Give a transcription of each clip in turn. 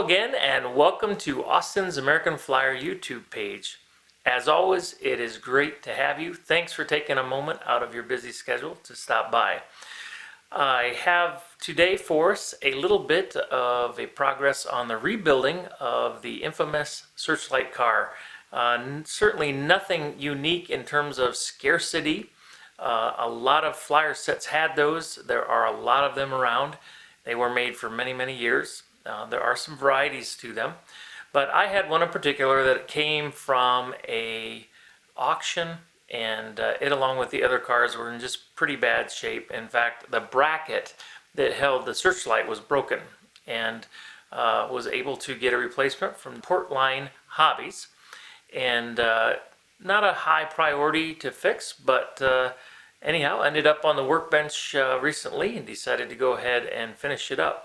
again, and welcome to Austin's American Flyer YouTube page. As always, it is great to have you. Thanks for taking a moment out of your busy schedule to stop by. I have today for us a little bit of a progress on the rebuilding of the infamous Searchlight car. Certainly nothing unique in terms of scarcity. A lot of flyer sets had those. There are a lot of them around. They were made for many, many years. There are some varieties to them, but I had one in particular that came from a auction, and it, along with the other cars, were in just pretty bad shape. In fact, the bracket that held the Searchlight was broken, and was able to get a replacement from Portline Hobbies, and not a high priority to fix, but anyhow, ended up on the workbench recently and decided to go ahead and finish it up.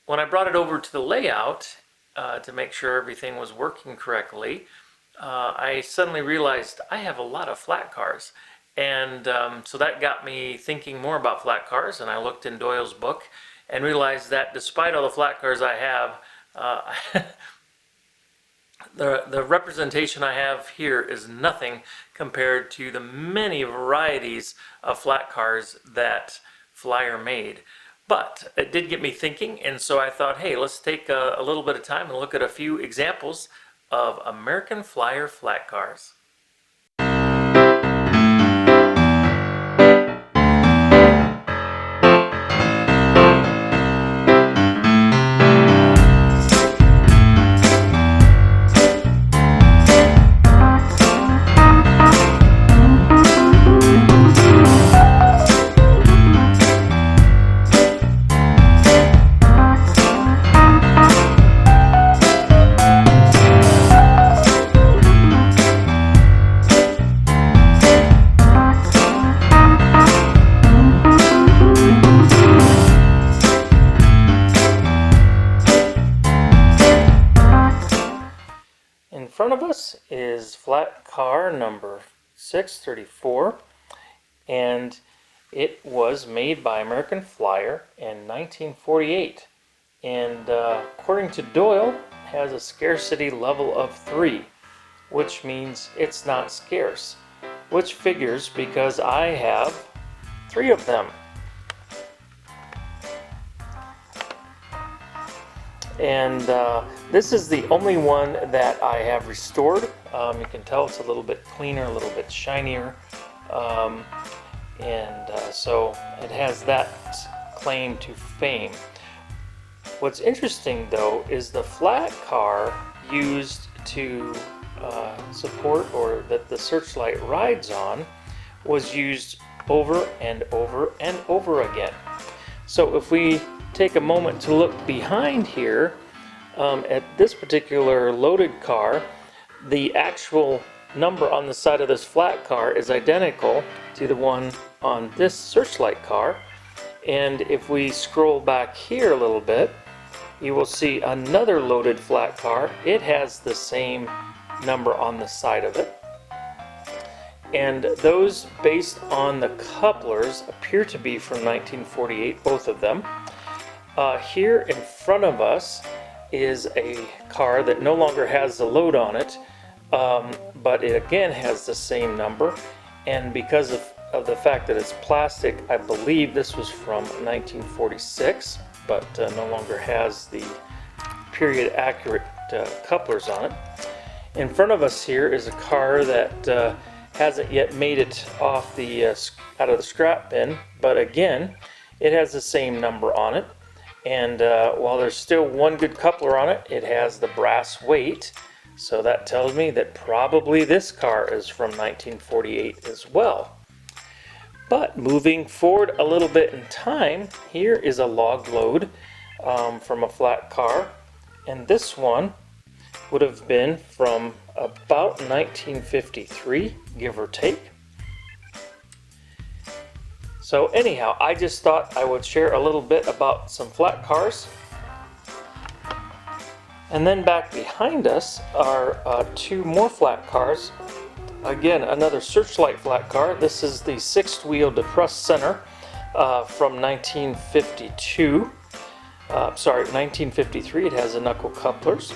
When I brought it over to the layout to make sure everything was working correctly, I suddenly realized I have a lot of flat cars, and so that got me thinking more about flat cars. And I looked in Doyle's book and realized that despite all the flat cars I have, the representation I have here is nothing compared to the many varieties of flat cars that Flyer made. But it did get me thinking, and so I thought, hey, let's take a little bit of time and look at a few examples of American Flyer flat cars. In front of us is flat car number 634, and it was made by American Flyer in 1948, and according to Doyle, has a scarcity level of 3, which means it's not scarce, which figures because I have 3 of them. And this is the only one that I have restored. You can tell it's a little bit cleaner, a little bit shinier, so it has that claim to fame. What's interesting though is the flat car used to support, or that the Searchlight rides on, was used over and over and over again. So if we take a moment to look behind here at this particular loaded car, the actual number on the side of this flat car is identical to the one on this Searchlight car. And if we scroll back here a little bit, you will see another loaded flat car. It has the same number on the side of it. And those, based on the couplers, appear to be from 1948, both of them. Here in front of us is a car that no longer has the load on it, but it again has the same number, and because of the fact that it's plastic, I believe this was from 1946, but no longer has the period accurate couplers on it. In front of us here is a car that hasn't yet made it off the out of the scrap bin, but again it has the same number on it. And while there's still one good coupler on it, it has the brass weight, so that tells me that probably this car is from 1948 as well. But moving forward a little bit in time, here is a log load from a flat car, and this one would have been from about 1953, give or take. So anyhow, I just thought I would share a little bit about some flat cars. And then back behind us are 2 more flat cars. Again, another Searchlight flat car. This is the 6th wheel depressed center from 1952. sorry, 1953. It has the knuckle couplers,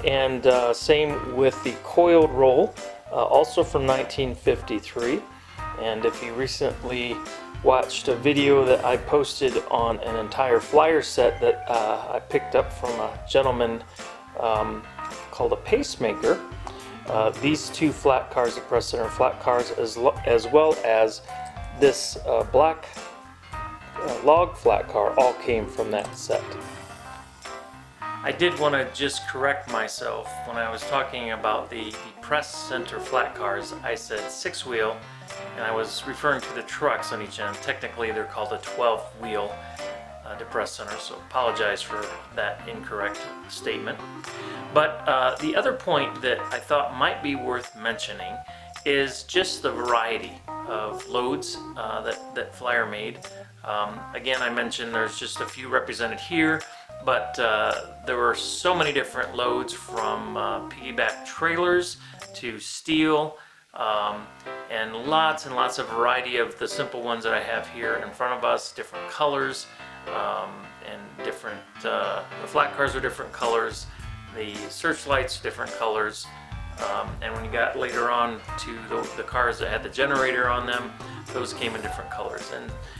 and same with the coiled roll, also from 1953. And if you recently watched a video that I posted on an entire flyer set that I picked up from a gentleman called a Pacemaker, these two flat cars, the press center flat cars, as well as this black log flat car, all came from that set. I did want to just correct myself. When I was talking about the press center flat cars, I said 6-wheel, and I was referring to the trucks on each end. Technically they're called a 12-wheel depressed center, so apologize for that incorrect statement. But the other point that I thought might be worth mentioning is just the variety of loads that Flyer made. Again, I mentioned there's just a few represented here, but there were so many different loads, from piggyback trailers to steel, and lots of variety of the simple ones that I have here in front of us, different colors, and different, the flat cars are different colors, the Searchlights different colors, and when you got later on to the cars that had the generator on them, those came in different colors,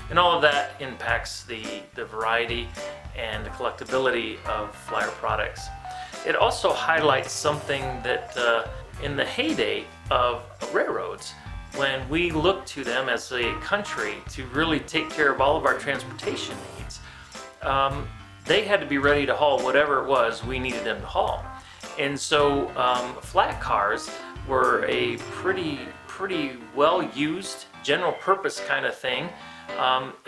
and all of that impacts the variety and the collectability of Flyer products. It also highlights something that in the heyday of railroads, when we looked to them as a country to really take care of all of our transportation needs, they had to be ready to haul whatever it was we needed them to haul. And so flat cars were a pretty well used general purpose kind of thing,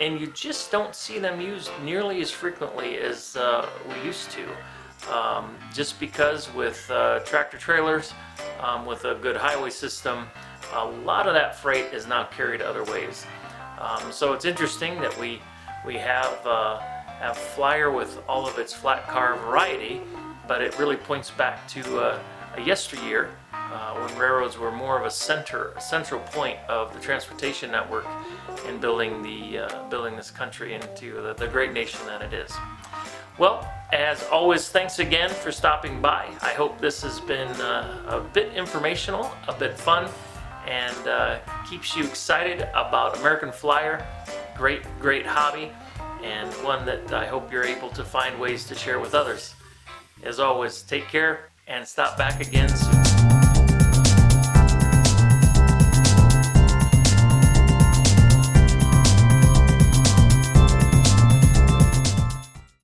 and you just don't see them used nearly as frequently as we used to, just because with tractor trailers, with a good highway system, a lot of that freight is now carried other ways. So it's interesting that we have Flyer with all of its flat car variety, but it really points back to a yesteryear when railroads were more of a central point of the transportation network in building this country into the great nation that it is. Well, as always, thanks again for stopping by. I hope this has been a bit informational, a bit fun, and keeps you excited about American Flyer. Great hobby, and one that I hope you're able to find ways to share with others. As always, take care and stop back again soon.